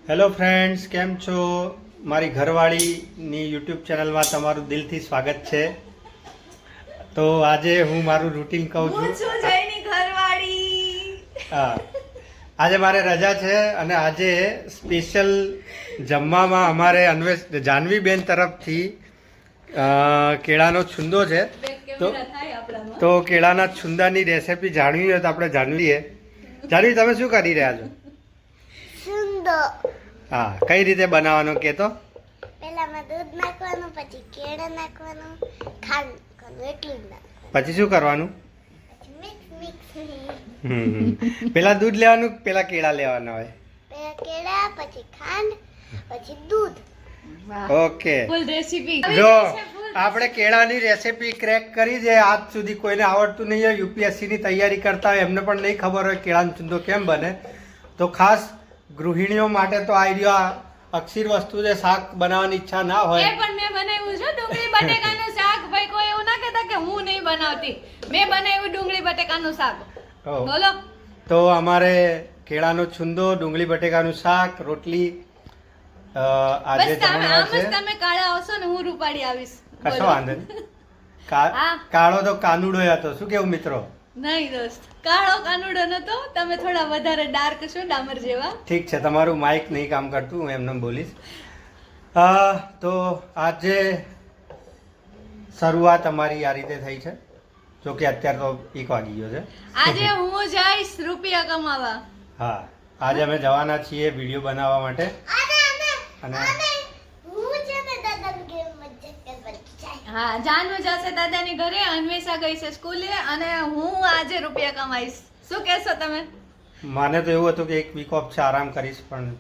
Hello friends, કેમ છો? મારી ઘરવાળીની યુટ્યુબ ચેનલમાં તમારું દિલથી સ્વાગત છે. તો આજે હું મારું રૂટીન કહું છું. હા, આજે મારે રજા છે અને આજે સ્પેશિયલ જમવામાં અમારે જાહ્નવીબેન તરફથી કેળાનો છુંદો છે. તો કેળાના છુંદાની રેસિપી જાણવી હોય તો આપણે જાણવીએ. જાણવી, તમે શું કરી રહ્યા છો? હા, કઈ રીતે બનાવવાનો કે તો? પહેલામાં દૂધ નાખવાનું, પછી કેળા નાખવાનું, ખાંડ નાખવાનું, એટલું જ નાખવાનું. પછી શું કરવાનું? પછી મિક્સ પેલા દૂધ લેવાનું, પેલા કેળા લેવાના હોય? પહેલા કેળા, પછી ખાંડ, પછી દૂધ. ઓકે, જો આપણે કેળાની રેસીપી ક્રેક કરી છે. આજ સુધી કોઈને આવડતું નહીં હોય, યુપીએસસી ની તૈયારી કરતા હોય એમને પણ નહીં ખબર હોય કેળાનો ચૂંદો કેમ બને. તો ખાસ ગૃહિણીઓ માટે તો આઈડિયા અક્ષર વસ્તુ છે. શાક બનાવવાની ઈચ્છા ના હોય પણ મેં બનાવ્યું છે ડુંગળી બટેકાનું શાક. ભાઈ કોઈ એવું ના કહેતા કે હું નહીં બનાવતી. મેં બનાવ્યું ડુંગળી બટેકાનું શાક. બોલો. તો અમારે કેળાનો છુંદો, ડુંગળી બટેકાનું શાક, રોટલી આજે જમણવાર છે. તમે કાળા આવશો ને હું રૂપાળી આવીશ. કશો વાંધો નહીં. કાળો તો કાનુડો હતો. શું કેવું મિત્રો? નહીં દોસ્ત, કાળો કાનુડો નતો. તમે થોડા વધારે ડાર્ક છો, ડામર જેવા. ઠીક છે, તમારું માઇક નહીં કામ કરતું, હું એમને બોલીશ. તો આજે શરૂઆત અમારી આ રીતે થઈ છે. જો કે અત્યારે તો 1 વાગી ગયો છે. આજે હું જઈશ રૂપિયા કમાવા. હા, આજે અમે જવાના છીએ વિડીયો બનાવવા માટે. અને હું છે ને દાદાને ઘરે મજા કરવા જાય. હા, જાનુ જશે દાદાની ઘરે, અન્વેષા ગઈ છે સ્કૂલે, અને હું આજે રૂપિયા કમાઈશ. શું કહેશો તમે? મને તો એવું હતું કે 1 વીક ઓફ છે, આરામ કરીશ, પણ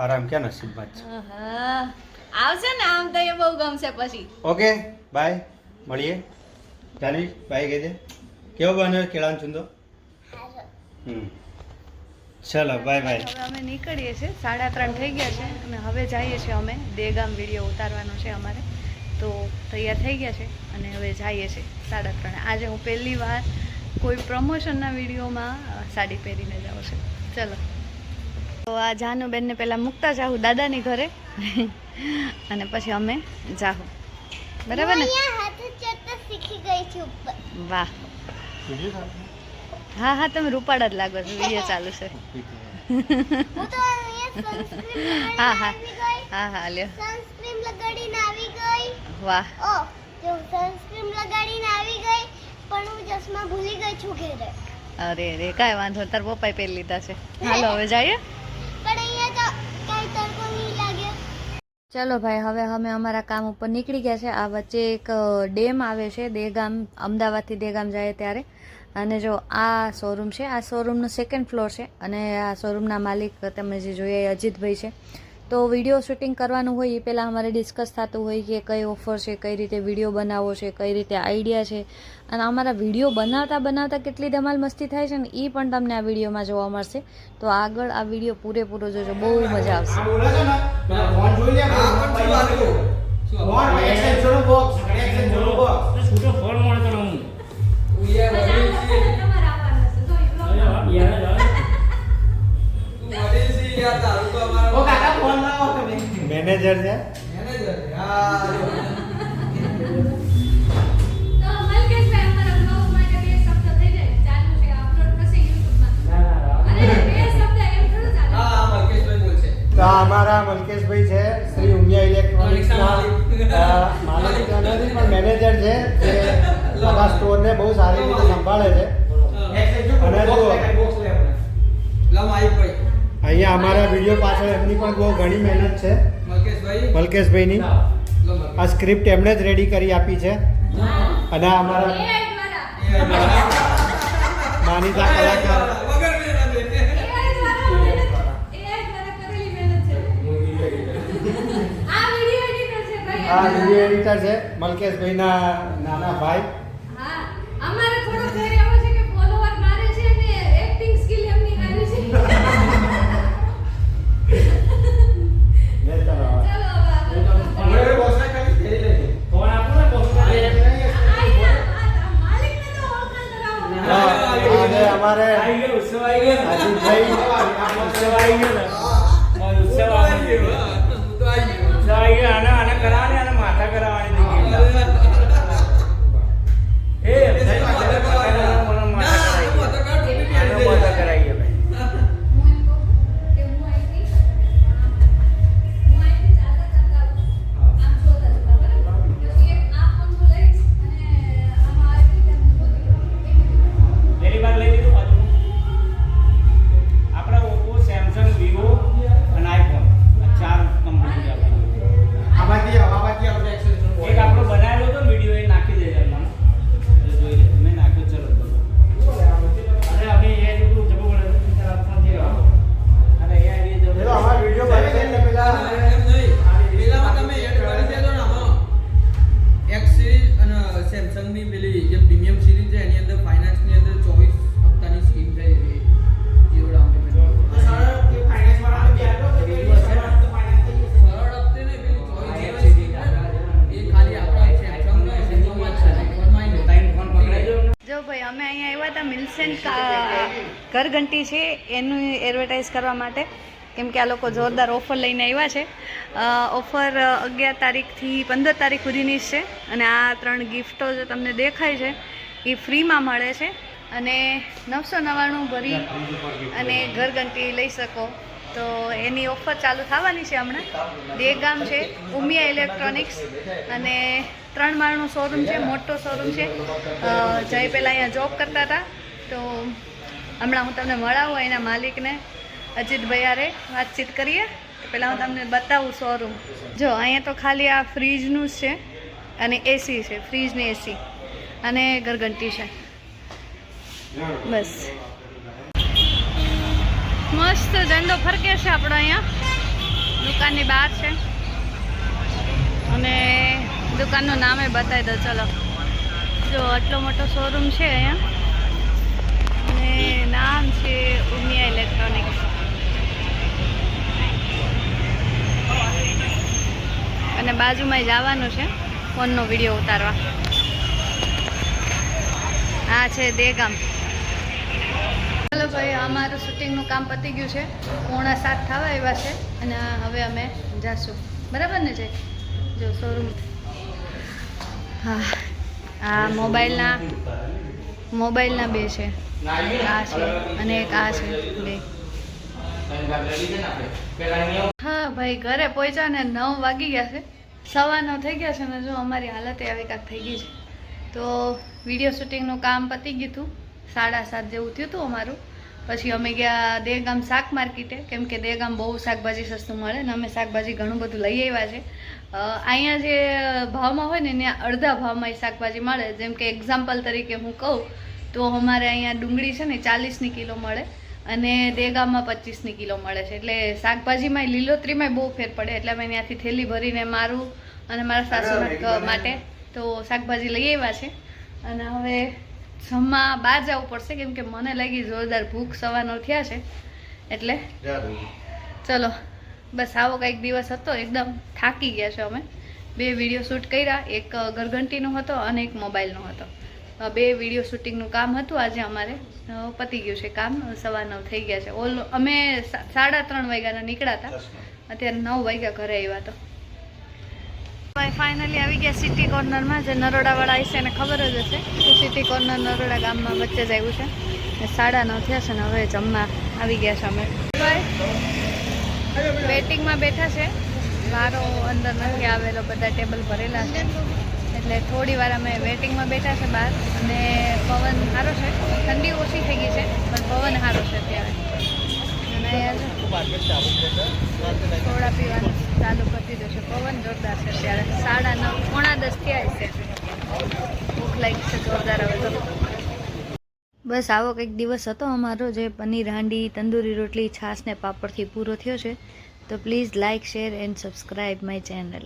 આરામ ક્યાં નસીબમાં છે. આવશે ને આમ તો એ બહુ ગમશે પછી. ઓકે, બાય, મળીએ. જાનવી, બાય કહેજે. કેવો બન્યો કેળાનો ચૂંદો? ચલો, બાય બાય. હવે અમે નીકળીએ છીએ. 3:30 થઈ ગયા છે અને હવે જઈએ છીએ અમે દેગામ. વિડીયો ઉતારવાનો છે અમારે, તો તૈયાર થઈ ગયા છે અને હવે જઈએ છીએ 3:30. આજે હું પહેલી વાર કોઈ પ્રમોશનના વિડીયોમાં સાડી પહેરીને જાઉં છું. ચલો, તો આ જાનુબેનને પહેલાં મૂકતા જાઉં દાદાની ઘરે અને પછી અમે જાઉં. બરાબર ને? હાથ ચડતા શીખી ગઈ છું ઉપર. વાહ, હા હા, તમે રૂપાળા જ લાગો છો. વિડીયો ચાલુ છે. હું તો અહીંયા સનસ્ક્રીન હા હા આવી ગઈ. હા હા, લ્યો. સનસ્ક્રીન લગાડીને આવી ગઈ. વાહ, ઓ, જો સનસ્ક્રીન લગાડીને આવી ગઈ, પણ હું ચશ્મા ભૂલી ગઈ છું ઘરે. અરે રે, કાંઈ વાંધો નહીં. તાર પપ્પાએ પહેરી લીધા છે. હાલો, હવે જઈએ. પણ અહીંયા તો કઈ તડકો નહીં લાગે. ચલો ભાઈ, હવે અમે અમારા કામ ઉપર નીકળી ગયા છે. આ વચ્ચે એક ડેમ આવે છે દેગામ, અમદાવાદથી દેગામ જાય ત્યારે. અને જો આ શોરૂમ છે, આ શોરૂમનો 2nd ફ્લોર છે અને આ શોરૂમના માલિક તમે જે જોઈએ એ અજીતભાઈ છે. તો વિડીયો શૂટિંગ કરવાનું હોય એ પહેલાં અમારે ડિસ્કસ થતું હોય કે કઈ ઓફર છે, કઈ રીતે વિડીયો બનાવવો છે, કઈ રીતે આઈડિયા છે. અને અમારા વિડીયો બનાવતા બનાવતા કેટલી ધમાલ મસ્તી થાય છે ને એ પણ તમને આ વિડીયોમાં જોવા મળશે. તો આગળ આ વિડીયો પૂરેપૂરો જોજો, બહુ મજા આવશે. મેનેજર છે. તો અમારા મલકેશભાઈ છે, શ્રી ઉમિયા ઇલેક્ટ્રોનિક્સના માલિક નથી પણ મેનેજર છે, જે આપણા સ્ટોરને બહુ સારી રીતે સંભાળે છે. અને જુઓ, અહીંયા અમારા વિડીયો પાછળ એમની પણ બહુ ઘણી મહેનત છે. મલકેશભાઈની આ સ્ક્રિપ્ટ એમણે જ રેડી કરી આપી છે. અને અમારા માનીતા કલાકાર આ વિડીયો એડિટર છે, મલકેશભાઈના નાના ભાઈ. અમારે થોડો ઘરે એવો છે કે ફોલોવર મારે છે ને એક્ટિંગ સ્કિલ એમની સારી છે. અમારે ઘરઘંટી છે એનું એડવર્ટાઇઝ કરવા માટે, કેમ કે આ લોકો જોરદાર ઓફર લઈને આવ્યા છે. ઓફર 11 તારીખથી 15 તારીખ સુધીની છે અને આ 3 ગિફ્ટો જે તમને દેખાય છે એ ફ્રીમાં મળે છે અને 999 ભરી અને ઘરઘંટી લઈ શકો. તો એની ઓફર ચાલુ થવાની છે હમણાં. દેગામ છે, ઉમિયા ઇલેક્ટ્રોનિક્સ, અને 3 માળનું શોરૂમ છે, મોટો શોરૂમ છે. જય પહેલાં અહીંયા જોબ કરતા હતા, તો હમણાં હું તમને મળાવું એના માલિકને, અજીતભાઈ હારે વાતચીત કરીએ. તો પહેલાં હું તમને બતાવું શોરૂમ. જો અહીંયા તો ખાલી આ ફ્રીજનું જ છે અને એસી છે, ફ્રીજની એસી અને ઘરઘંટી છે, બસ. મસ્ત ઝંડો ફરકે છે આપણો અહીંયા દુકાનની બહાર છે અને દુકાનનું નામે બતાવી દો. ચલો, જો આટલો મોટો શોરૂમ છે અહીંયા અને નામ છે ઉમિયા ઇલેક્ટ્રોનિક્સ. અને બાજુમાં જવાનું છે ફોનનો વિડીયો ઉતારવા. આ છે દેગામ. ચાલો ભાઈ, અમારું શૂટિંગનું કામ પતી ગયું છે, 6:45 થવા આવ્યા છે અને હવે અમે જાશું. બરાબર ને જય? જો શોરૂમ. હા, આ મોબાઈલના 2 છે, આ છે અને એક આ છે, 2. હા ભાઈ, ઘરે પહોંચ્યા ને 9 વાગી ગયા છે, 9:15 થઈ ગયા છે ને જો અમારી હાલત આવી કાંક થઈ ગઈ છે. તો વિડીયો શૂટિંગનું કામ પતી ગયું હતું, 7:30 જેવું થયું હતું અમારું. પછી અમે ગયા દેગામ શાક માર્કેટે, કેમ કે દેગામ બહુ શાકભાજી સસ્તું મળે ને અમે શાકભાજી ઘણું બધું લઈ આવ્યા છે. અહીંયા જે ભાવમાં હોય ને ત્યાં અડધા ભાવમાં એ શાકભાજી મળે. જેમ કે એક્ઝામ્પલ તરીકે હું કહું તો અમારે અહીંયા ડુંગળી છે ને 40ની કિલો મળે અને દેગામમાં 25ની કિલો મળે છે. એટલે શાકભાજીમાં લીલોતરીમાં બહુ ફેર પડે. એટલે અમે ત્યાંથી થેલી ભરીને મારું અને મારા સાસુ માટે તો શાકભાજી લઈ આવ્યા છે. અને હવે જમવા બહાર જવું પડશે, કેમ કે મને લાગી જોરદાર ભૂખ 9:15 થયા છે. એટલે ચલો, બસ આવો કંઈક દિવસ હતો. એકદમ થાકી ગયા છે અમે. 2 વિડીયો શૂટ કર્યા, એક ઘરઘંટીનો હતો અને એક મોબાઈલનો હતો. 2 વિડીયો શૂટિંગનું કામ હતું આજે અમારે. પતી ગયું છે કામ, 9:15 થઈ ગયા છે. અમે 3:30 વાગ્યાના નીકળ્યા હતા, અત્યારે 9 વાગ્યા ઘરે આવ્યા. તો ફાઇનલી આવી ગયા સિટી કોર્નરમાં. જે નરોડાવાળા હશે એને ખબર જ હશે કે સિટી કોર્નર નરોડા ગામમાં વચ્ચે જ આવ્યું છે. 9:30 થયા છે ને હવે જમવા આવી ગયા છે અમે. વેટિંગમાં બેઠા છે, વારો અંદર નથી આવેલો, બધા ટેબલ ભરેલા છે. એટલે થોડી વાર અમે વેટિંગમાં બેઠા છે બહાર. અને પવન સારો છે, ઠંડી ઓછી થઈ ગઈ છે પણ પવન સારો છે અત્યારે. અને થોડા પીવાનું ચાલુ કરી દેશે. પવન જોરદાર છે અત્યારે. 9:30 પોણા 10 થયા છે. ભૂખ લાગી છે જોરદાર હવે તો. બસ આવો કંઈક દિવસ હતો અમારો, જે પનીર હાંડી, તંદૂરી રોટલી, છાશ ને પાપડથી પૂરો થયો છે. તો please like, share and subscribe my channel.